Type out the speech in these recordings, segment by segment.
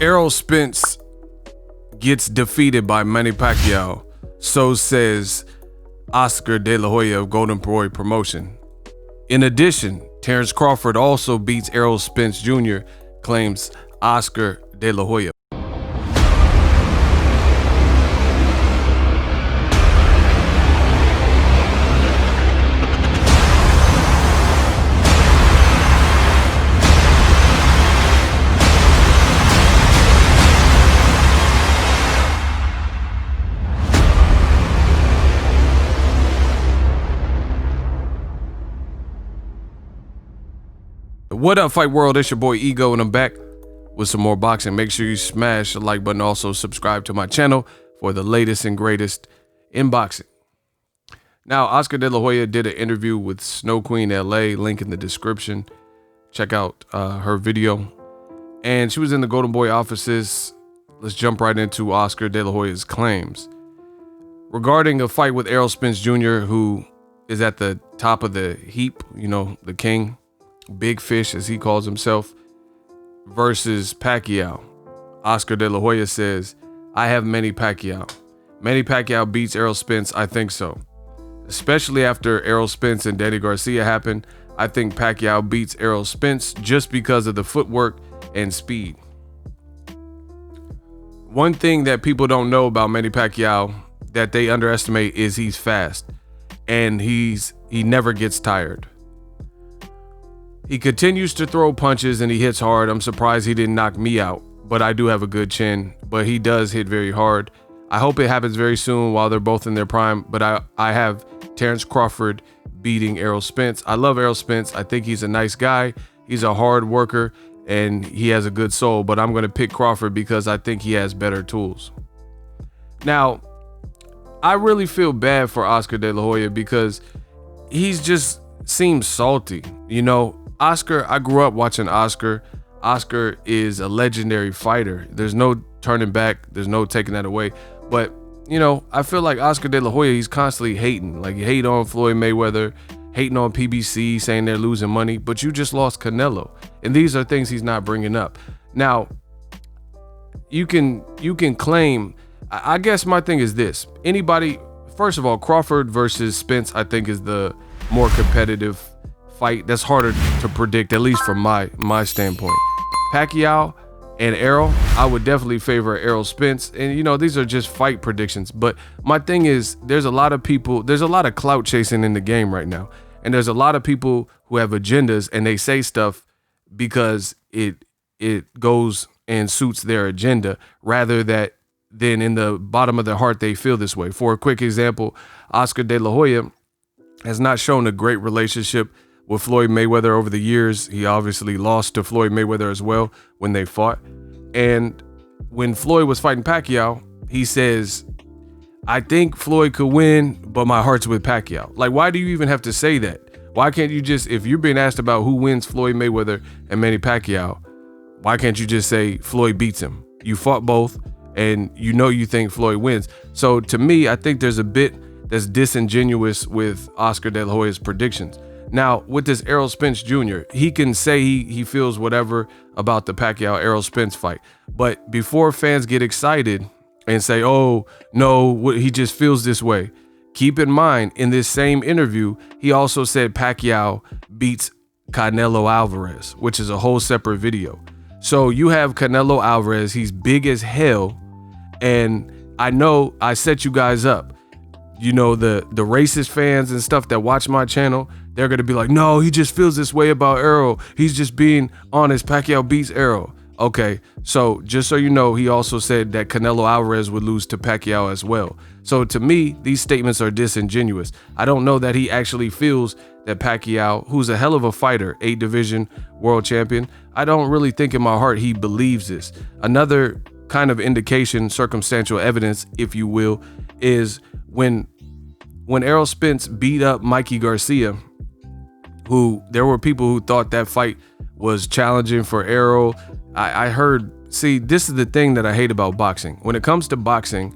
Errol Spence gets defeated by Manny Pacquiao. So says Oscar De La Hoya of Golden Boy Promotion. In addition, Terrence Crawford also beats Errol Spence Jr., claims Oscar De La Hoya. What up, Fight World? It's your boy Ego, and I'm back with some more boxing. Make sure you smash the like button. Also, subscribe to my channel for the latest and greatest in boxing. Now, Oscar De La Hoya did an interview with Snow Queen LA, link in the description. Check out her video. And she was in the Golden Boy offices. Let's jump right into Oscar De La Hoya's claims regarding a fight with Errol Spence Jr., who is at the top of the heap, you know, the king. Big fish, as he calls himself, versus Pacquiao. Oscar De La Hoya says, I have Manny Pacquiao. Manny Pacquiao beats Errol Spence, I think so. Especially after Errol Spence and Danny Garcia happened, I think Pacquiao beats Errol Spence just because of the footwork and speed. One thing that people don't know about Manny Pacquiao that they underestimate is he's fast, and he never gets tired. He continues to throw punches and he hits hard. I'm surprised he didn't knock me out, but I do have a good chin, but he does hit very hard. I hope it happens very soon while they're both in their prime, but I have Terrence Crawford beating Errol Spence. I love Errol Spence. I think he's a nice guy. He's a hard worker and he has a good soul, but I'm going to pick Crawford because I think he has better tools. Now, I really feel bad for Oscar De La Hoya because he's just seems salty, you know. Oscar, I grew up watching Oscar. Oscar is a legendary fighter. There's no turning back. There's no taking that away. But, you know, I feel like Oscar De La Hoya, he's constantly hating. Like, he hate on Floyd Mayweather, hating on PBC, saying they're losing money. But you just lost Canelo. And these are things he's not bringing up. Now, you can claim, I guess my thing is this. Anybody, first of all, Crawford versus Spence, I think is the more competitive fight. That's harder to predict, at least from my standpoint. Pacquiao and Errol, I would definitely favor Errol Spence. And you know, these are just fight predictions. But my thing is, there's a lot of people, there's a lot of clout chasing in the game right now. And there's a lot of people who have agendas and they say stuff because it goes and suits their agenda rather than in the bottom of their heart they feel this way. For a quick example, Oscar De La Hoya has not shown a great relationship with Floyd Mayweather over the years. He obviously lost to Floyd Mayweather as well when they fought. And when Floyd was fighting Pacquiao, he says, I think Floyd could win, but my heart's with Pacquiao. Like, why do you even have to say that? Why can't you just, if you're being asked about who wins Floyd Mayweather and Manny Pacquiao, why can't you just say Floyd beats him? You fought both and you know you think Floyd wins. So to me, I think there's a bit that's disingenuous with Oscar De La Hoya's predictions. Now, with this Errol Spence Jr., he can say he feels whatever about the Pacquiao-Errol Spence fight. But before fans get excited and say, oh, no, he just feels this way, keep in mind, in this same interview, he also said Pacquiao beats Canelo Alvarez, which is a whole separate video. So you have Canelo Alvarez, he's big as hell, and I know I set you guys up. You know, the racist fans and stuff that watch my channel, they're going to be like, no, he just feels this way about Errol. He's just being honest. Pacquiao beats Errol. Okay, so just so you know, he also said that Canelo Alvarez would lose to Pacquiao as well. So to me, these statements are disingenuous. I don't know that he actually feels that Pacquiao, who's a hell of a fighter, 8 division world champion, I don't really think in my heart he believes this. Another kind of indication, circumstantial evidence, if you will, is when Errol Spence beat up Mikey Garcia, who there were people who thought that fight was challenging for Errol. I heard, see, this is the thing that I hate about boxing. When it comes to boxing,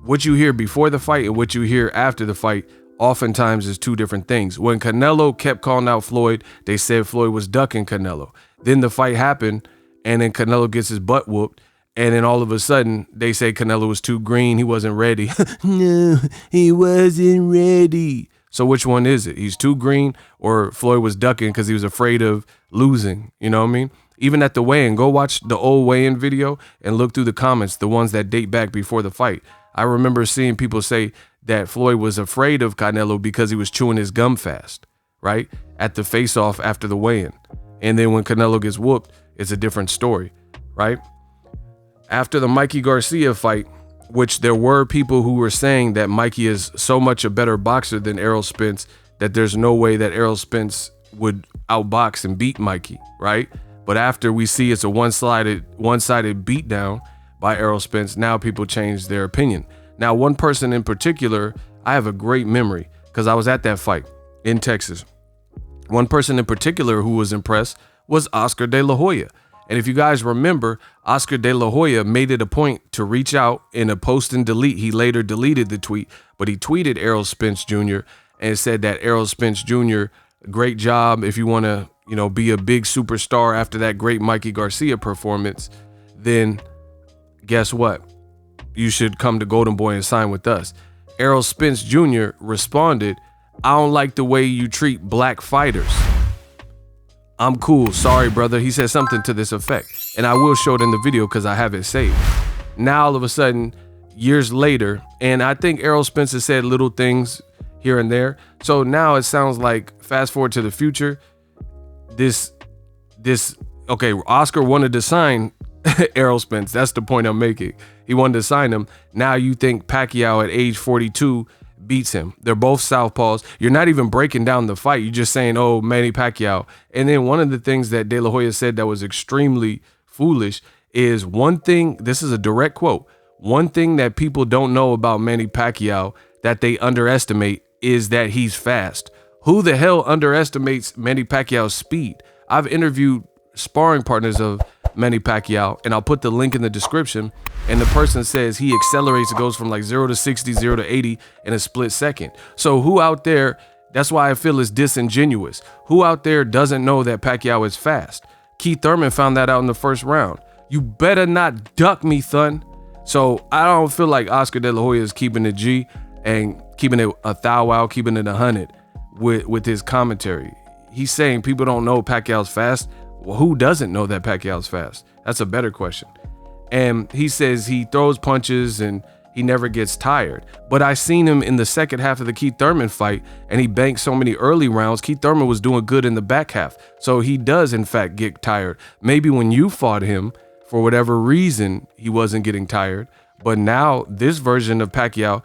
what you hear before the fight and what you hear after the fight oftentimes is two different things. When Canelo kept calling out Floyd, they said Floyd was ducking Canelo. Then the fight happened, and then Canelo gets his butt whooped, And then all of a sudden they say Canelo was too green. He wasn't ready. No, he wasn't ready. So which one is it? He's too green, or Floyd was ducking because he was afraid of losing. You know what I mean? Even at the weigh-in, go watch the old weigh-in video and look through the comments, the ones that date back before the fight. I remember seeing people say that Floyd was afraid of Canelo because he was chewing his gum fast, right? At the face-off after the weigh-in. And then when Canelo gets whooped, it's a different story, right? After the Mikey Garcia fight, which there were people who were saying that Mikey is so much a better boxer than Errol Spence that there's no way that Errol Spence would outbox and beat Mikey, right? But after we see it's a one-sided beatdown by Errol Spence, now people change their opinion. Now, one person in particular, I have a great memory because I was at that fight in Texas. One person in particular who was impressed was Oscar De La Hoya. And if you guys remember, Oscar De La Hoya made it a point to reach out in a post and delete. He later deleted the tweet, but he tweeted Errol Spence Jr. and said that Errol Spence Jr., great job. If you want to, be a big superstar after that great Mikey Garcia performance, then guess what? You should come to Golden Boy and sign with us. Errol Spence Jr. responded, I don't like the way you treat black fighters. I'm cool. Sorry, brother. He said something to this effect. And I will show it in the video because I have it saved. Now, all of a sudden, years later, and I think Errol Spence has said little things here and there. So now it sounds like, fast forward to the future, okay, Oscar wanted to sign Errol Spence. That's the point I'm making. He wanted to sign him. Now you think Pacquiao at age 42 beats him. They're both southpaws. You're not even breaking down the fight. You're just saying, oh, Manny Pacquiao. And then one of the things that De La Hoya said that was extremely foolish is one thing, this is a direct quote, one thing that people don't know about Manny Pacquiao that they underestimate is that he's fast. Who the hell underestimates Manny Pacquiao's speed? I've interviewed sparring partners of Manny Pacquiao, and I'll put the link in the description, and the person says he accelerates, it goes from like 0 to 60, 0 to 80 in a split second. So who out there, that's why I feel it's disingenuous, who out there doesn't know that Pacquiao is fast? Keith Thurman found that out in the first round. You better not duck me, Thun. So I don't feel like Oscar De La Hoya is keeping it G and keeping it a thou wow, keeping it 100 with his commentary. He's saying people don't know Pacquiao's fast. Well, who doesn't know that Pacquiao's fast? That's a better question. And he says he throws punches and he never gets tired. But I seen him in the second half of the Keith Thurman fight, and he banked so many early rounds. Keith Thurman was doing good in the back half. So he does, in fact, get tired. Maybe when you fought him, for whatever reason, he wasn't getting tired. But now this version of Pacquiao,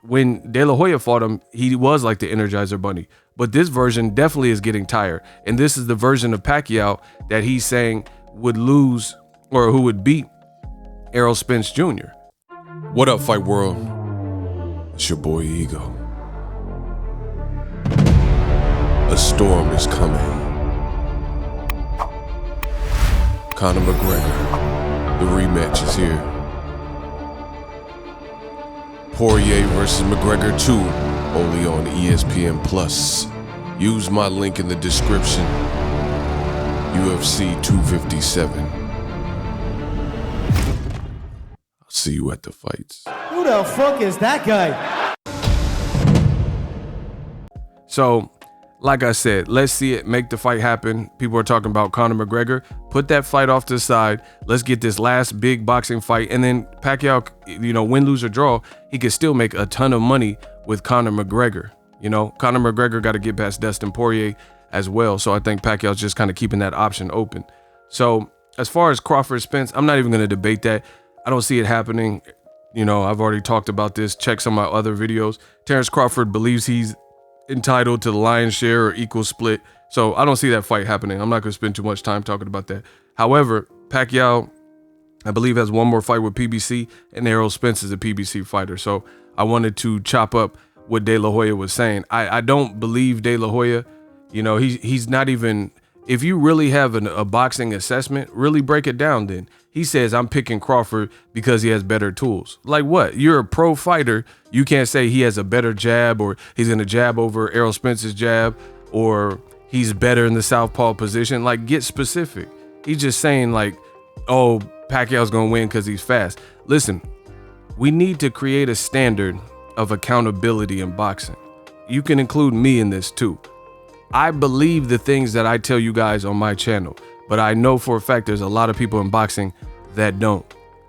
when De La Hoya fought him, he was like the Energizer Bunny. But this version definitely is getting tired. And this is the version of Pacquiao that he's saying would lose or who would beat Errol Spence Jr. What up, Fight World? It's your boy Ego. A storm is coming. Conor McGregor, the rematch is here. Poirier versus McGregor 2, only on ESPN Plus. Use my link in the description. UFC 257. I'll see you at the fights. Who the fuck is that guy? So, like I said, let's see it, make the fight happen. People are talking about Conor McGregor. Put that fight off to the side. Let's get this last big boxing fight. And then Pacquiao, win, lose, or draw, he could still make a ton of money with Conor McGregor. Conor McGregor got to get past Dustin Poirier as well. So I think Pacquiao's just kind of keeping that option open. So as far as Crawford Spence, I'm not even going to debate that. I don't see it happening. I've already talked about this. Check some of my other videos. Terrence Crawford believes he's entitled to the lion's share or equal split. So I don't see that fight happening. I'm not going to spend too much time talking about that. However, Pacquiao, I believe, has one more fight with PBC, and Errol Spence is a PBC fighter. So I wanted to chop up what De La Hoya was saying. I don't believe De La Hoya. He's not even, if you really have a boxing assessment, really break it down then. He says, I'm picking Crawford because he has better tools. Like what? You're a pro fighter. You can't say he has a better jab or he's going to jab over Errol Spence's jab or he's better in the southpaw position. Like, get specific. He's just saying like, oh, Pacquiao's gonna win because he's fast. Listen, we need to create a standard of accountability in boxing. You can include me in this too. I believe the things that I tell you guys on my channel, but I know for a fact there's a lot of people in boxing that don't.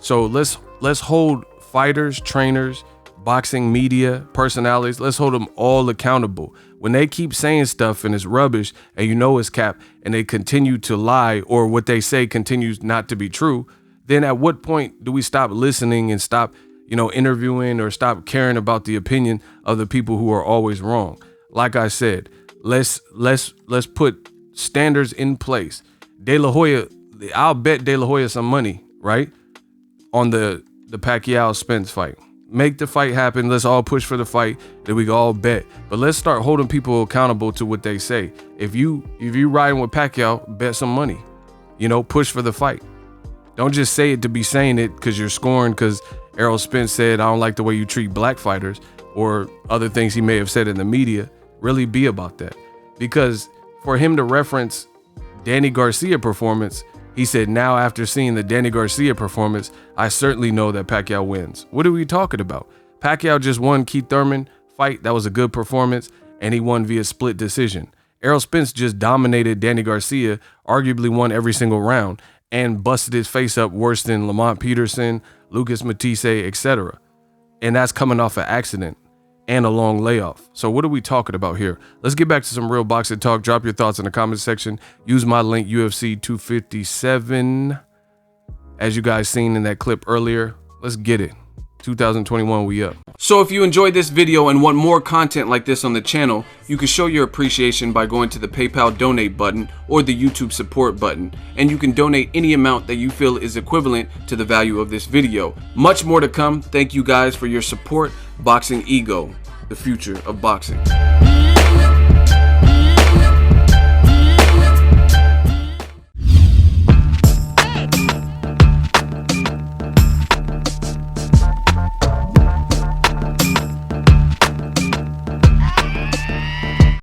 So let's hold fighters, trainers, boxing media, personalities, let's hold them all accountable. When they keep saying stuff and it's rubbish and you know it's cap and they continue to lie, or what they say continues not to be true, then at what point do we stop listening and stop, interviewing, or stop caring about the opinion of the people who are always wrong? Like I said, let's put standards in place. De La Hoya, I'll bet De La Hoya some money, right, on the Pacquiao Spence fight. Make the fight happen. Let's all push for the fight that we can all bet. But let's start holding people accountable to what they say. If you riding with Pacquiao, bet some money. Push for the fight. Don't just say it to be saying it because you're scoring because ERROL Spence said, I don't like the way you treat black fighters, or other things he may have said in the media. Really be about that. Because for him to reference Danny Garcia performance, he said, now after seeing the Danny Garcia performance, I certainly know that Pacquiao wins. What are we talking about? Pacquiao just won Keith Thurman fight. That was a good performance, and he won via split decision. ERROL Spence just dominated Danny Garcia, arguably won every single round, and busted his face up worse than Lamont Peterson, Lucas Matisse, etc. And that's coming off an accident and a long layoff. So what are we talking about here? Let's get back to some real boxing talk. Drop your thoughts in the comment section. Use my link, UFC 257. As you guys seen in that clip earlier, let's get it. 2021, we up. So if you enjoyed this video and want more content like this on the channel, you can show your appreciation by going to the PayPal donate button or the YouTube support button, and you can donate any amount that you feel is equivalent to the value of this video. Much more to come. Thank you guys for your support. Boxingego, the future of boxing.